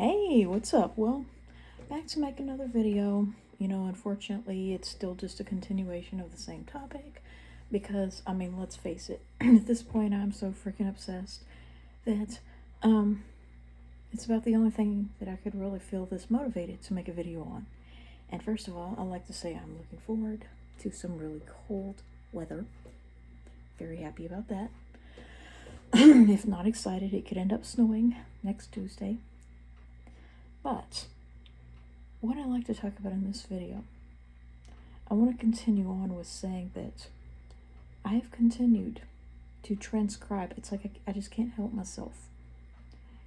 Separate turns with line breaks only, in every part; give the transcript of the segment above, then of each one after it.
Hey, what's up? Well, back to make another video. Unfortunately, it's still just a continuation of the same topic because, let's face it, at this point, I'm so freaking obsessed that, it's about the only thing that I could really feel this motivated to make a video on. And first of all, I'd like to say I'm looking forward to some really cold weather. Very happy about that. If not excited, it could end up snowing next Tuesday. But what I like to talk about in this video, I want to continue on with saying that I have continued to transcribe. It's like I just can't help myself.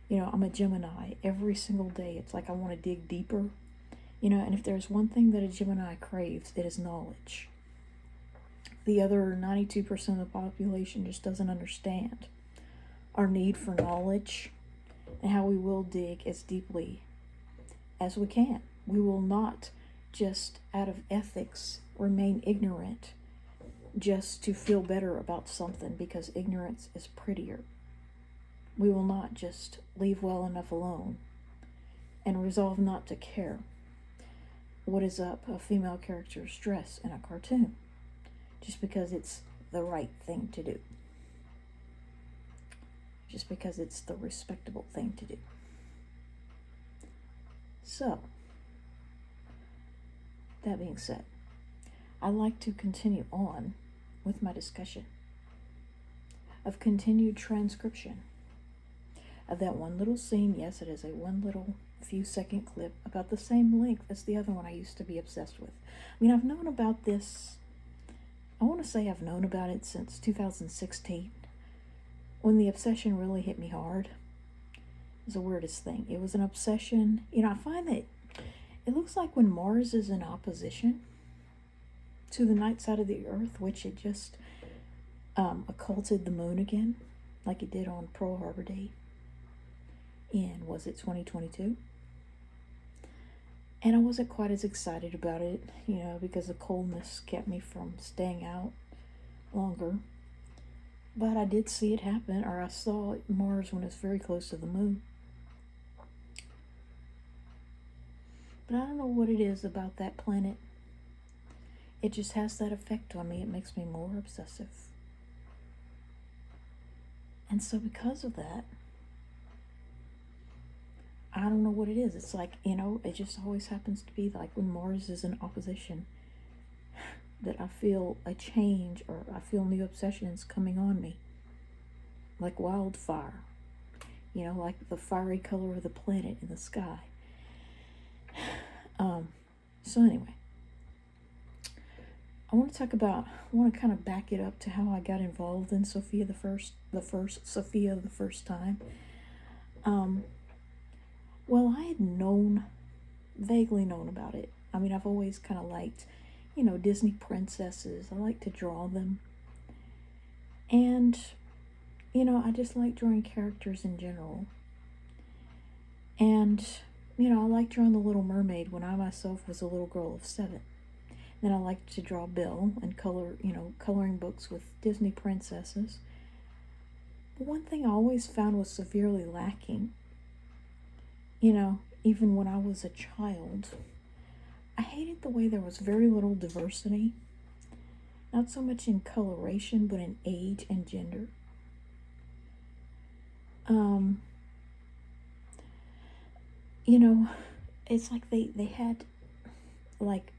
I'm a Gemini. Every single day, it's like I want to dig deeper. And if there's one thing that a Gemini craves, it is knowledge. The other 92% of the population just doesn't understand our need for knowledge and how we will dig as deeply as we can. We will not just out of ethics remain ignorant just to feel better about something because ignorance is prettier. We will not just leave well enough alone and resolve not to care what is up a female character's dress in a cartoon just because it's the right thing to do. Just because it's the respectable thing to do. So, that being said, I'd like to continue on with my discussion of continued transcription of that one little scene. Yes, it is a one little few second clip about the same length as the other one I used to be obsessed with. I've known about this, I want to say I've known about it since 2016, when the obsession really hit me hard. Is the weirdest thing. It was an obsession. I find that it looks like when Mars is in opposition to the night side of the Earth, which it just occulted the moon again, like it did on Pearl Harbor Day in, was it 2022? And I wasn't quite as excited about it, because the coldness kept me from staying out longer. But I did see it happen, or I saw Mars when it's very close to the moon. But I don't know what it is about that planet. It just has that effect on me. It makes me more obsessive. And so because of that, I don't know what it is. It's like, it just always happens to be like when Mars is in opposition that I feel a change, or I feel new obsessions coming on me. Like wildfire. Like the fiery color of the planet in the sky. So anyway, I want to kind of back it up to how I got involved in Sofia the first time. Well, I had vaguely known about it. I've always kind of liked, Disney princesses. I like to draw them. And, I just like drawing characters in general. And, I liked drawing The Little Mermaid when I myself was a little girl of 7. Then I liked to draw Belle and coloring books with Disney princesses. But one thing I always found was severely lacking, even when I was a child, I hated the way there was very little diversity. Not so much in coloration, but in age and gender. It's like they had, like,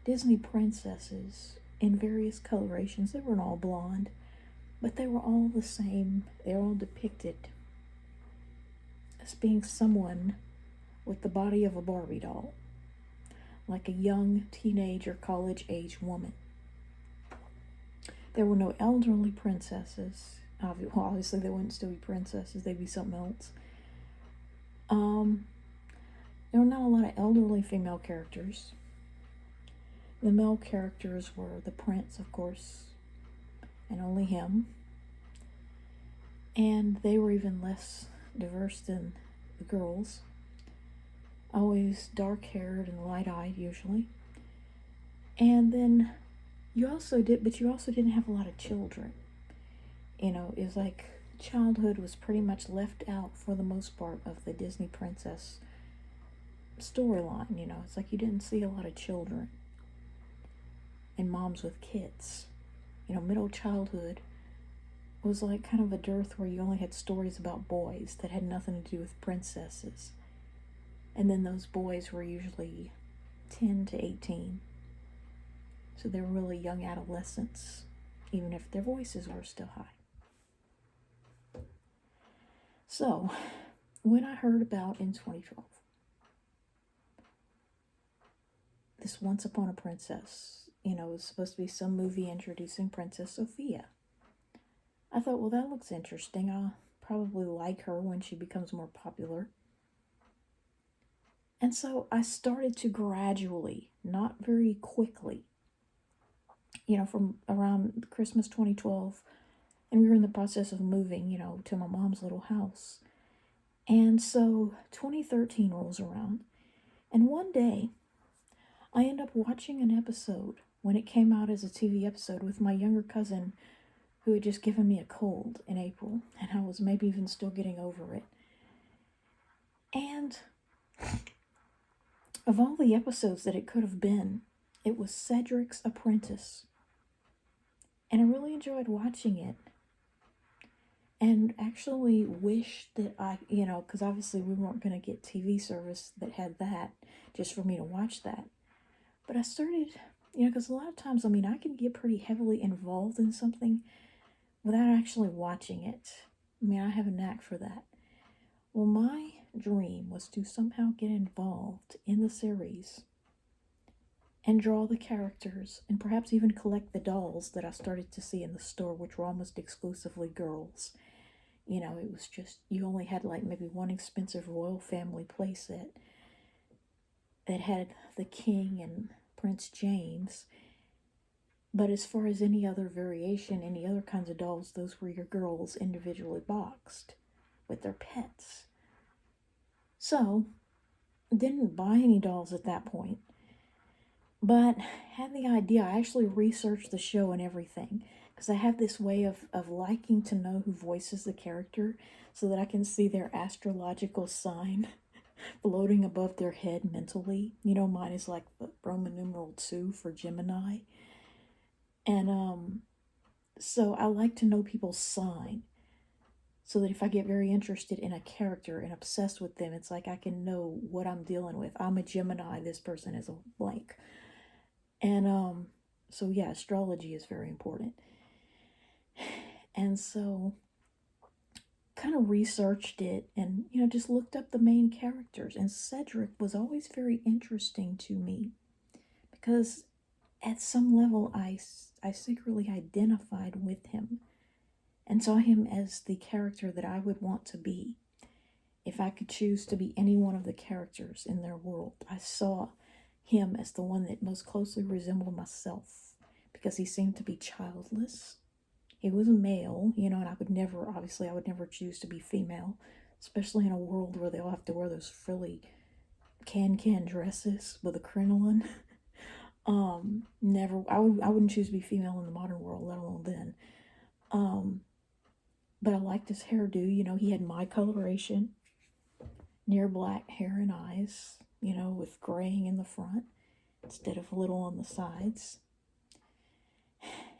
Disney princesses in various colorations. They weren't all blonde, but they were all the same. They were all depicted as being someone with the body of a Barbie doll, like a young teenage or college-age woman. There were no elderly princesses. Obviously, they wouldn't still be princesses. They'd be something else. There were not a lot of elderly female characters. The male characters were the prince, of course, and only him. And they were even less diverse than the girls. Always dark-haired and light-eyed, usually. And then you also didn't have a lot of children. It was like childhood was pretty much left out for the most part of the Disney princess storyline. You know, it's like you didn't see a lot of children and moms with kids. You know, middle childhood was like kind of a dearth where you only had stories about boys that had nothing to do with princesses. And then those boys were usually 10 to 18. So they were really young adolescents, even if their voices were still high. So, when I heard about in 2012 this Once Upon a Princess, you know, it was supposed to be some movie introducing Princess Sofia, I thought, well, that looks interesting. I'll probably like her when she becomes more popular. And so I started to gradually, not very quickly, you know, from around Christmas 2012, and we were in the process of moving, you know, to my mom's little house. And so 2013 rolls around, and one day I end up watching an episode when it came out as a TV episode with my younger cousin who had just given me a cold in April, and I was maybe even still getting over it. And of all the episodes that it could have been, it was Cedric's Apprentice. And I really enjoyed watching it. And actually wished that I, you know, because obviously we weren't going to get TV service that had that just for me to watch that. But I started, you know, because a lot of times, I mean, I can get pretty heavily involved in something without actually watching it. I mean, I have a knack for that. Well, my dream was to somehow get involved in the series and draw the characters and perhaps even collect the dolls that I started to see in the store, which were almost exclusively girls. You know, it was just, you only had like maybe one expensive royal family playset that had the king and Prince James. But as far as any other variation, any other kinds of dolls, those were your girls individually boxed with their pets. So, didn't buy any dolls at that point, but had the idea. I actually researched the show and everything, because I have this way of liking to know who voices the character so that I can see their astrological sign floating above their head mentally. You know, mine is like the Roman numeral 2 for Gemini. And so I like to know people's sign so that if I get very interested in a character and obsessed with them, it's like I can know what I'm dealing with. I'm a Gemini, this person is a blank. And so yeah, astrology is very important. And so kind of researched it and, you know, just looked up the main characters. And Cedric was always very interesting to me because at some level I secretly identified with him and saw him as the character that I would want to be. If I could choose to be any one of the characters in their world, I saw him as the one that most closely resembled myself because he seemed to be childless. He was a male, you know, and I would never choose to be female, especially in a world where they all have to wear those frilly can dresses with a crinoline. I wouldn't choose to be female in the modern world, let alone then. But I liked his hairdo, you know, he had my coloration, near black hair and eyes, you know, with graying in the front instead of a little on the sides.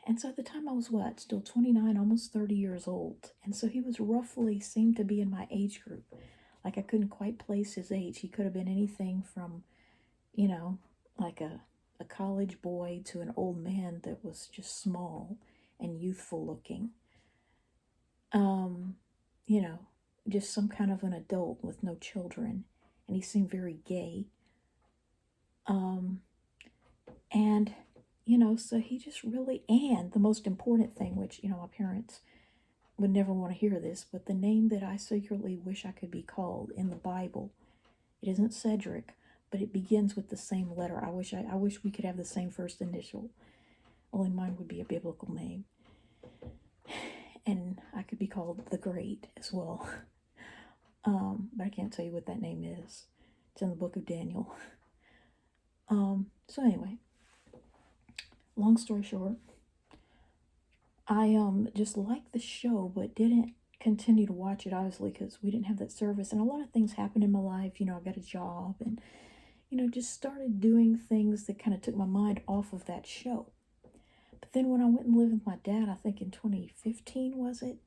And so at the time I was still 29, almost 30 years old. And so he was roughly seemed to be in my age group. Like I couldn't quite place his age. He could have been anything from, you know, like a college boy to an old man that was just small and youthful looking. You know, just some kind of an adult with no children. And he seemed very gay. And you know, so he just really, and the most important thing, which, you know, my parents would never want to hear this, but the name that I secretly wish I could be called in the Bible, it isn't Cedric, but it begins with the same letter. I wish we could have the same first initial. Only mine would be a biblical name. And I could be called the Great as well. But I can't tell you what that name is. It's in the book of Daniel. So anyway, long story short, I just liked the show, but didn't continue to watch it, obviously, because we didn't have that service. And a lot of things happened in my life. You know, I got a job and, you know, just started doing things that kind of took my mind off of that show. But then when I went and lived with my dad, I think in 2015, was it?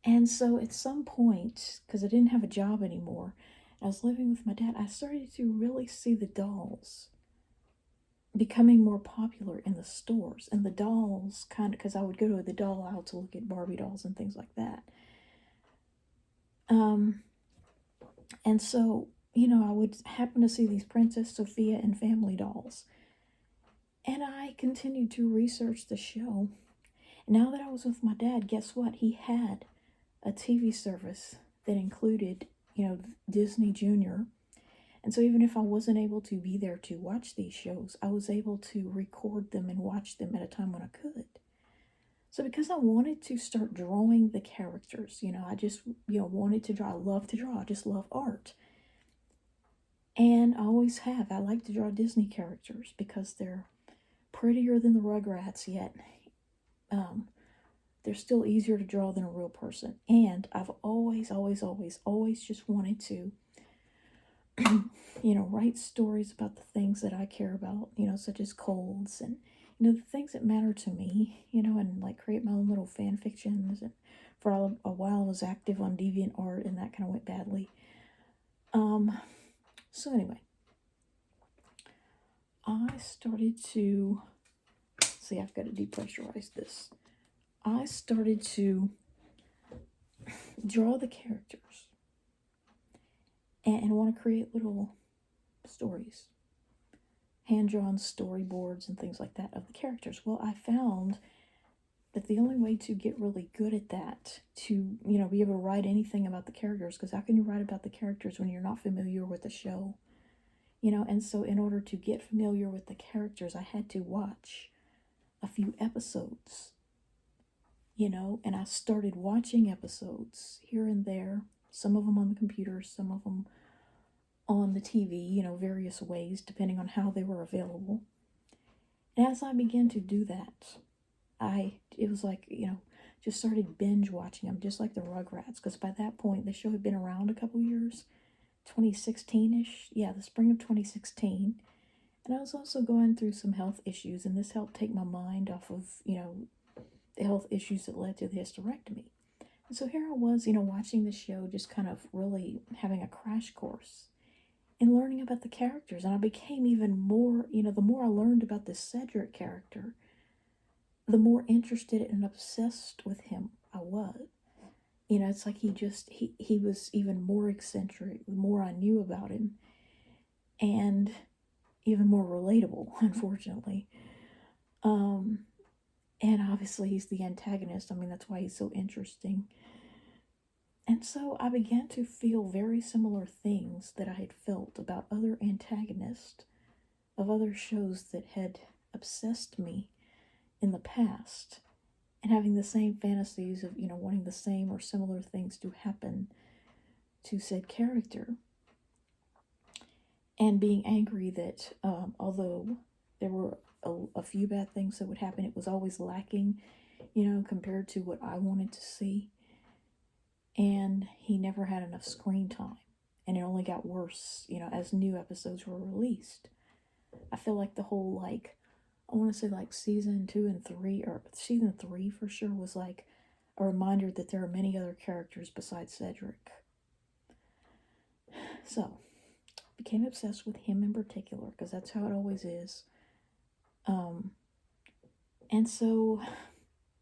And so at some point, because I didn't have a job anymore, I was living with my dad, I started to really see the dolls becoming more popular in the stores. And the dolls kind of, because I would go to the doll aisle to look at Barbie dolls and things like that. And so, you know, I would happen to see these Princess Sofia and family dolls. And I continued to research the show. Now that I was with my dad, guess what? He had a TV service that included, you know, Disney Junior. And so even if I wasn't able to be there to watch these shows, I was able to record them and watch them at a time when I could. So because I wanted to start drawing the characters, you know, I just, you know, wanted to draw. I love to draw. I just love art. And I always have. I like to draw Disney characters because they're prettier than the Rugrats, yet they're still easier to draw than a real person. And I've always just wanted to, you know, write stories about the things that I care about, you know, such as colds and, you know, the things that matter to me, you know, and like create my own little fan fictions. And for a while I was active on DeviantArt, and that kind of went badly. So anyway, I started to, see, I've got to depressurize this. I started to draw the characters and want to create little stories, hand-drawn storyboards and things like that of the characters. Well, I found that the only way to get really good at that, to, you know, be able to write anything about the characters, because how can you write about the characters when you're not familiar with the show? You know, and so in order to get familiar with the characters, I had to watch a few episodes, you know, and I started watching episodes here and there, some of them on the computer, some of them on the TV, you know, various ways, depending on how they were available. And as I began to do that, it was like, you know, just started binge watching them, just like the Rugrats, because by that point, the show had been around a couple years, 2016-ish, yeah, the spring of 2016, and I was also going through some health issues, and this helped take my mind off of, you know, the health issues that led to the hysterectomy. And so here I was, you know, watching the show, just kind of really having a crash course in learning about the characters, and I became even more, you know, the more I learned about the Cedric character, the more interested and obsessed with him I was. You know, it's like he was even more eccentric the more I knew about him, and even more relatable, unfortunately. And obviously he's the antagonist. I mean, that's why he's so interesting. And so I began to feel very similar things that I had felt about other antagonists of other shows that had obsessed me in the past, and having the same fantasies of, you know, wanting the same or similar things to happen to said character, and being angry that although there were a few bad things that would happen, it was always lacking, you know, compared to what I wanted to see. And he never had enough screen time, and it only got worse, you know, as new episodes were released. I feel like the whole, like, I want to say like season 2 and 3, or season 3 for sure, was like a reminder that there are many other characters besides Cedric. So, became obsessed with him in particular, because that's how it always is. And so,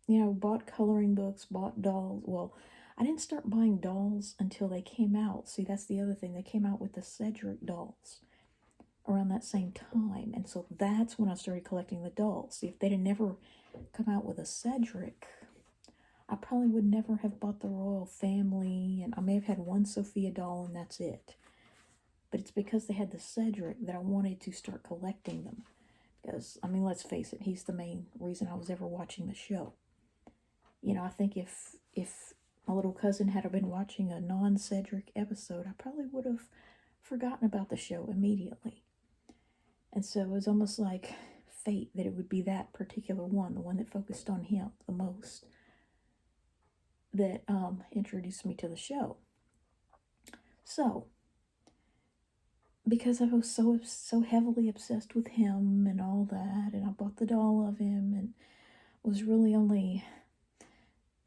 you know, bought coloring books, bought dolls. Well, I didn't start buying dolls until they came out. See, that's the other thing. They came out with the Cedric dolls around that same time. And so that's when I started collecting the dolls. See, if they'd have never come out with a Cedric, I probably would never have bought the royal family, and I may have had one Sofia doll and that's it. But it's because they had the Cedric that I wanted to start collecting them. Because, I mean, let's face it, he's the main reason I was ever watching the show. You know, I think if my little cousin had been watching a non-Cedric episode, I probably would have forgotten about the show immediately. And so it was almost like fate that it would be that particular one, the one that focused on him the most. that introduced me to the show. So, because I was so heavily obsessed with him and all that, and I bought the doll of him and was really only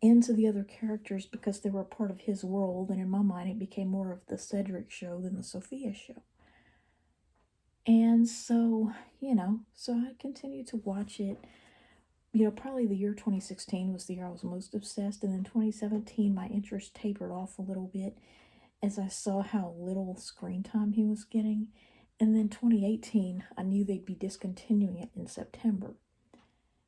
into the other characters because they were a part of his world, and in my mind it became more of the Cedric show than the Sofia show. And so, so I continued to watch it. Probably the year 2016 was the year I was most obsessed, and then 2017 my interest tapered off a little bit as I saw how little screen time he was getting. And then 2018, I knew they'd be discontinuing it in September.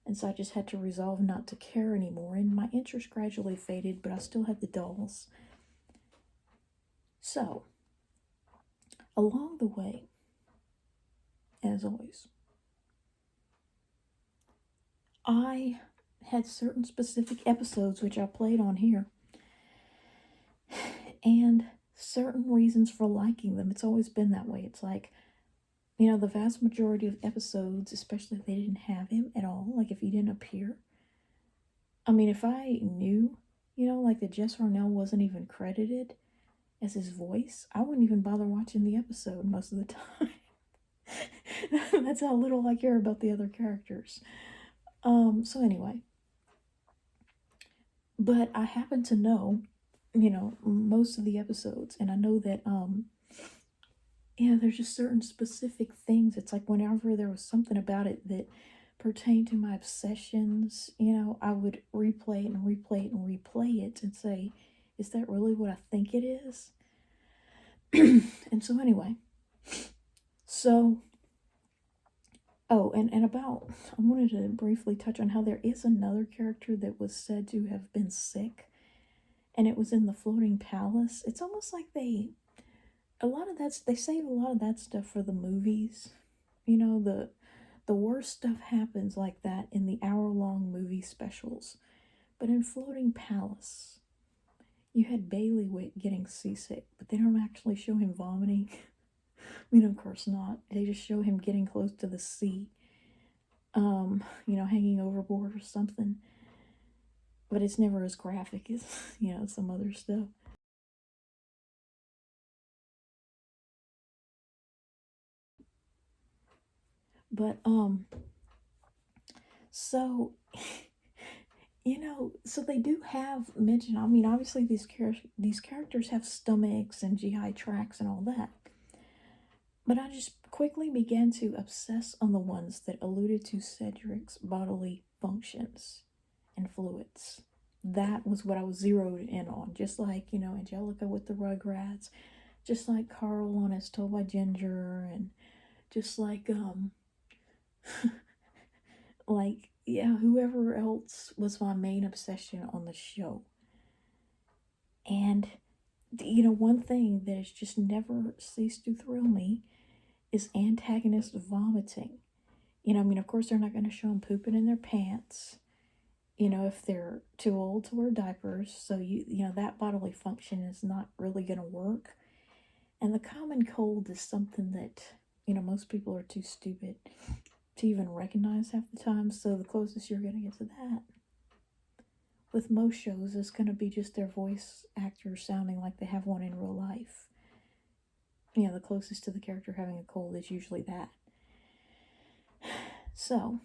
And so I just had to resolve not to care anymore, and my interest gradually faded, but I still had the dolls. So, along the way, as always, I had certain specific episodes which I played on here, and certain reasons for liking them. It's always been that way. It's like, the vast majority of episodes, especially if they didn't have him at all, like if he didn't appear. I mean, if I knew, like that Jess Arnell wasn't even credited as his voice, I wouldn't even bother watching the episode most of the time. That's how little I care about the other characters. So anyway. But I happen to know, most of the episodes, and I know that, there's just certain specific things. It's like whenever there was something about it that pertained to my obsessions, I would replay it and replay it and replay it and say, is that really what I think it is? And so anyway, I wanted to briefly touch on how there is another character that was said to have been sick, and it was in the Floating Palace. It's almost like they save a lot of that stuff for the movies. The worst stuff happens like that in the hour-long movie specials. But in Floating Palace, you had Bailiwick getting seasick, but they don't actually show him vomiting. Of course not. They just show him getting close to the sea, hanging overboard or something. But it's never as graphic as, some other stuff. But, so, so they do have mention. I mean, obviously these characters have stomachs and GI tracts and all that. But I just quickly began to obsess on the ones that alluded to Cedric's bodily functions and fluids. That was what I was zeroed in on. Just like, Angelica with the Rugrats, just like Carl on As Told by Ginger, and just like, whoever else was my main obsession on the show. And, one thing that has just never ceased to thrill me is antagonists vomiting. Of course they're not going to show them pooping in their pants, if they're too old to wear diapers. So, that bodily function is not really going to work. And the common cold is something that, most people are too stupid to even recognize half the time. So the closest you're going to get to that with most shows is going to be just their voice actors sounding like they have one in real life. The closest to the character having a cold is usually that. So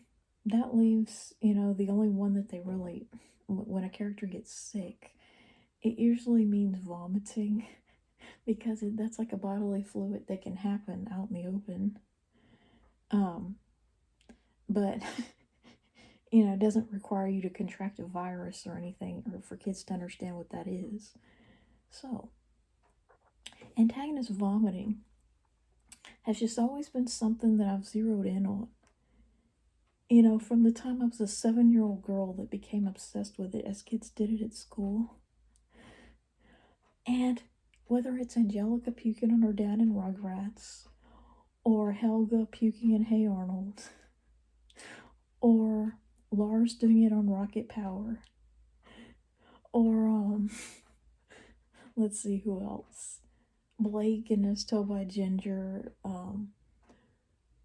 that leaves, the only one that they really, when a character gets sick, it usually means vomiting, because that's like a bodily fluid that can happen out in the open. But it doesn't require you to contract a virus or anything, or for kids to understand what that is. So, antagonist vomiting has just always been something that I've zeroed in on. From the time I was a 7-year-old girl that became obsessed with it as kids did it at school. And whether it's Angelica puking on her dad in Rugrats, or Helga puking in Hey Arnold, or Lars doing it on Rocket Power, or, let's see who else. Blake in As Told by Ginger,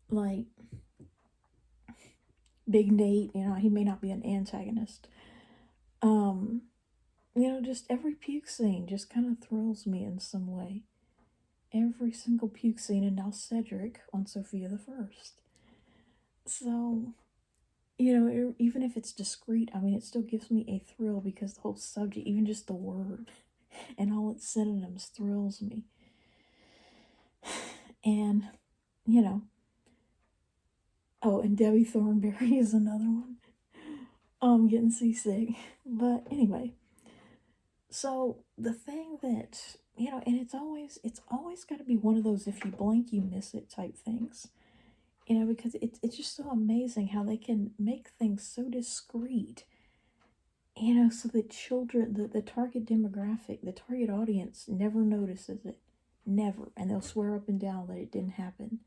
like Big Nate, he may not be an antagonist. just every Puke scene just kind of thrills me in some way. Every single Puke scene, and now Cedric on Sofia the First. So, even if it's discreet, I mean, it still gives me a thrill because the whole subject, even just the word and all its synonyms, thrills me. And, oh, and Debbie Thornberry is another one. I'm getting seasick. But anyway, so the thing that, and it's always got to be one of those if you blink, you miss it type things. Because it's just so amazing how they can make things so discreet, so that children, the target demographic, the target audience never notices it. Never. And they'll swear up and down that it didn't happen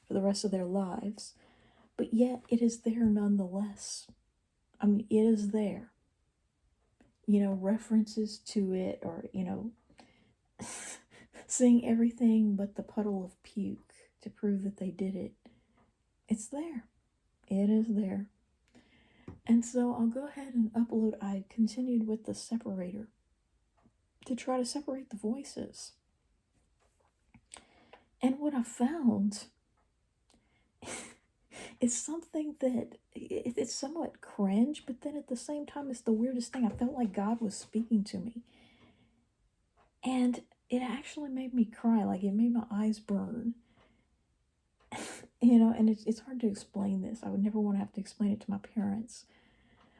for the rest of their lives. But yet, it is there nonetheless. I mean, it is there. References to it, or, seeing everything but the puddle of puke to prove that they did it. It's there. It is there. And so I'll go ahead and upload. I continued with the separator to try to separate the voices. And what I found is something that it's somewhat cringe, but then at the same time, it's the weirdest thing. I felt like God was speaking to me. And it actually made me cry. Like, it made my eyes burn. And it's hard to explain this. I would never want to have to explain it to my parents.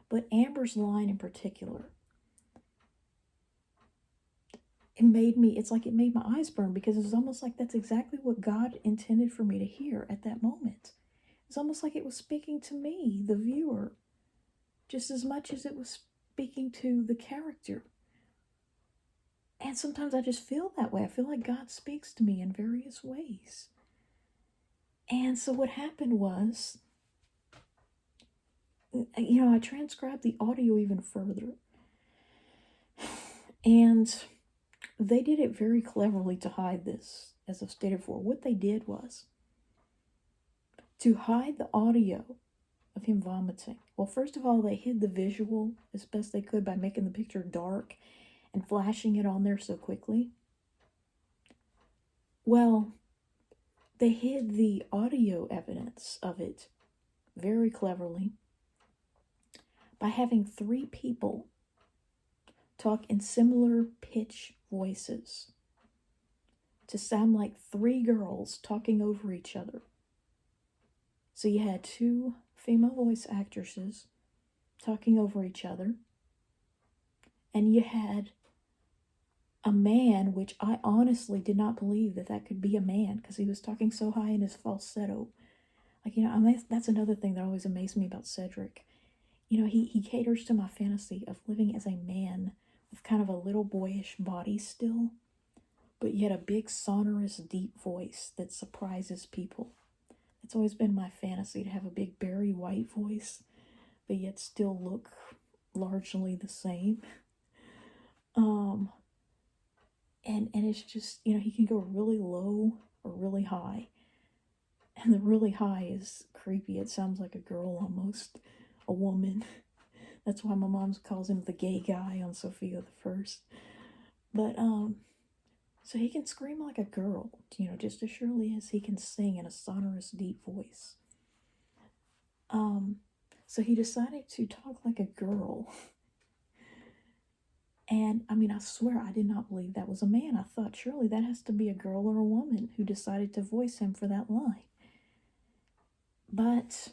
But Amber's line in particular, it made my eyes burn, because it was almost like that's exactly what God intended for me to hear at that moment. It's almost like it was speaking to me, the viewer, just as much as it was speaking to the character. And sometimes I just feel that way. I feel like God speaks to me in various ways. And so what happened was, I transcribed the audio even further. And they did it very cleverly to hide this, as I've stated before. What they did was to hide the audio of him vomiting. Well, first of all, they hid the visual as best they could by making the picture dark and flashing it on there so quickly. Well, they hid the audio evidence of it very cleverly by having 3 people talk in similar pitch voices to sound like 3 girls talking over each other. So you had 2 female voice actresses talking over each other, and you had a man, which I honestly did not believe that could be a man, because he was talking so high in his falsetto. Like, that's another thing that always amazed me about Cedric. He caters to my fantasy of living as a man with kind of a little boyish body still, but yet a big, sonorous, deep voice that surprises people. It's always been my fantasy to have a big, Barry White voice, but yet still look largely the same. And it's just, he can go really low or really high. And the really high is creepy. It sounds like a girl almost, a woman. That's why my mom calls him the gay guy on Sofia the First. But, so he can scream like a girl, just as surely as he can sing in a sonorous, deep voice. So he decided to talk like a girl. And, I swear I did not believe that was a man. I thought surely that has to be a girl or a woman who decided to voice him for that line. But,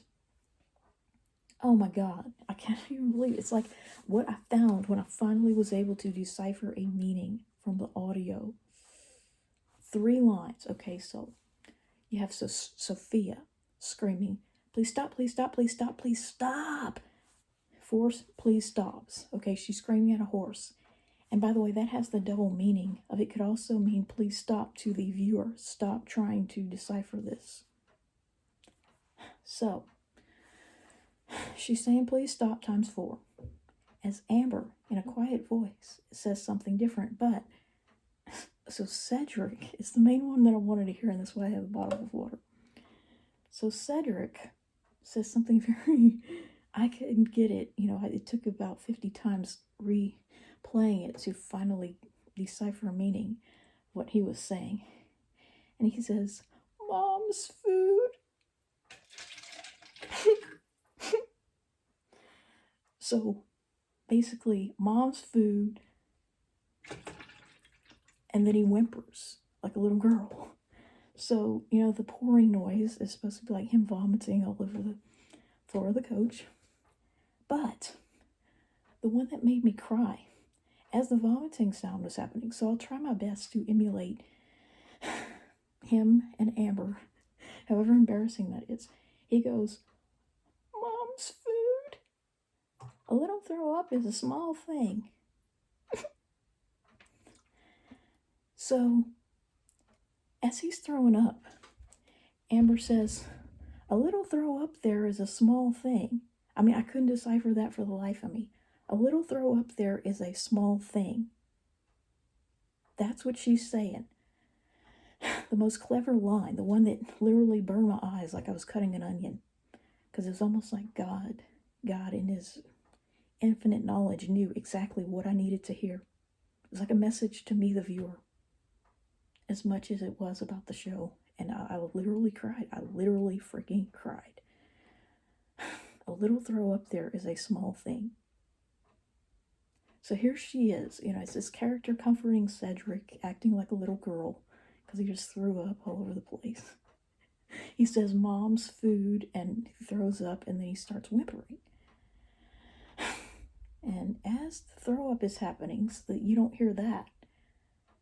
oh my God, I can't even believe it. It's like what I found when I finally was able to decipher a meaning from the audio. 3 lines. Okay, so you have Sofia screaming, "Please stop, please stop, please stop, please stop." 4 please stops. Okay, she's screaming at a horse. And by the way, that has the double meaning of it could also mean please stop to the viewer. Stop trying to decipher this. So, she's saying please stop times 4. As Amber, in a quiet voice, says something different. But, so Cedric is the main one that I wanted to hear, and that's why I have a bottle of water. So Cedric says something very, I couldn't get it. It took about 50 times playing it to finally decipher meaning what he was saying. And he says, "Mom's food." So basically, mom's food, and then he whimpers like a little girl. So, you know, the pouring noise is supposed to be like him vomiting all over the floor of the coach. But the one that made me cry as the vomiting sound was happening, so I'll try my best to emulate him and Amber, however embarrassing that is. He goes, "Mom's food. A little throw up is a small thing." So, as he's throwing up, Amber says, "A little throw up there is a small thing." I mean, I couldn't decipher that for the life of me. A little throw up there is a small thing. That's what she's saying. The most clever line, the one that literally burned my eyes like I was cutting an onion. Because it was almost like God in his infinite knowledge knew exactly what I needed to hear. It was like a message to me, the viewer, as much as it was about the show. And I literally cried. I literally freaking cried. A little throw up there is a small thing. So here she is. You know, it's this character comforting Cedric, acting like a little girl because he just threw up all over the place. He says, "Mom's food," and he throws up, and then he starts whimpering. And as the throw up is happening, so that you don't hear that,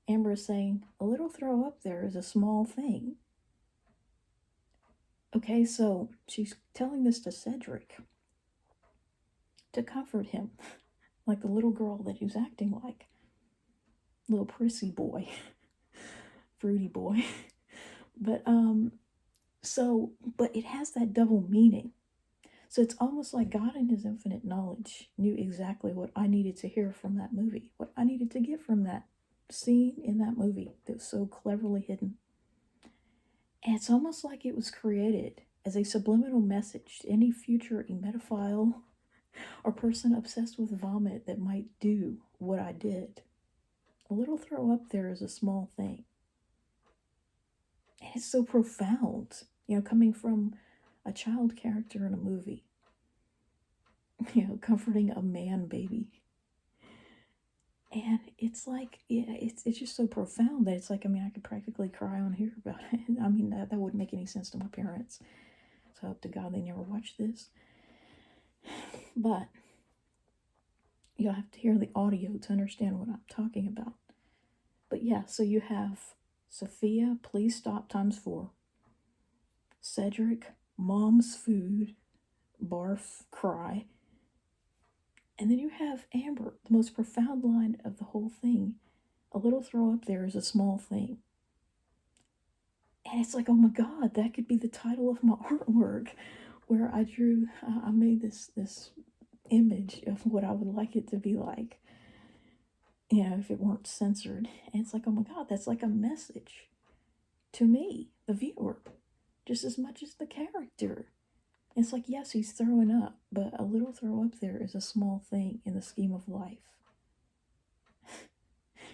Amber is saying, "A little throw up there is a small thing." Okay, so she's telling this to Cedric to comfort him, like the little girl that he was acting like. Little prissy boy. Fruity boy. But it has that double meaning. So it's almost like God in his infinite knowledge knew exactly what I needed to hear from that movie, what I needed to get from that scene in that movie that was so cleverly hidden. And it's almost like it was created as a subliminal message to any future emetophile or person obsessed with vomit that might do what I did. A little throw up there is a small thing. And it's so profound, you know, coming from a child character in a movie, you know, comforting a man baby. And it's like, yeah, it's just so profound that it's like, I mean, I could practically cry on here about it. I mean, that wouldn't make any sense to my parents. So I hope to God they never watch this. But you'll have to hear the audio to understand what I'm talking about. But yeah, so you have Sofia, "Please stop" ×4. Cedric, "Mom's food," barf, cry. And then you have Amber, the most profound line of the whole thing. "A little throw up there is a small thing." And it's like, oh my God, that could be the title of my artwork, where I made this image of what I would like it to be like, you know, if it weren't censored. And it's like, oh my God, that's like a message to me, the viewer, just as much as the character. It's like, yes, he's throwing up, but a little throw up there is a small thing in the scheme of life.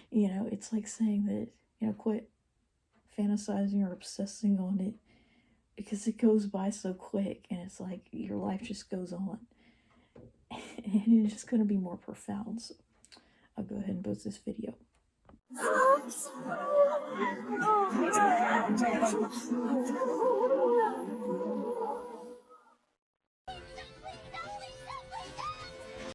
You know, it's like saying that, you know, quit fantasizing or obsessing on it, because it goes by so quick, and it's like your life just goes on. And it's just going to be more profound. So I'll go ahead and post this video.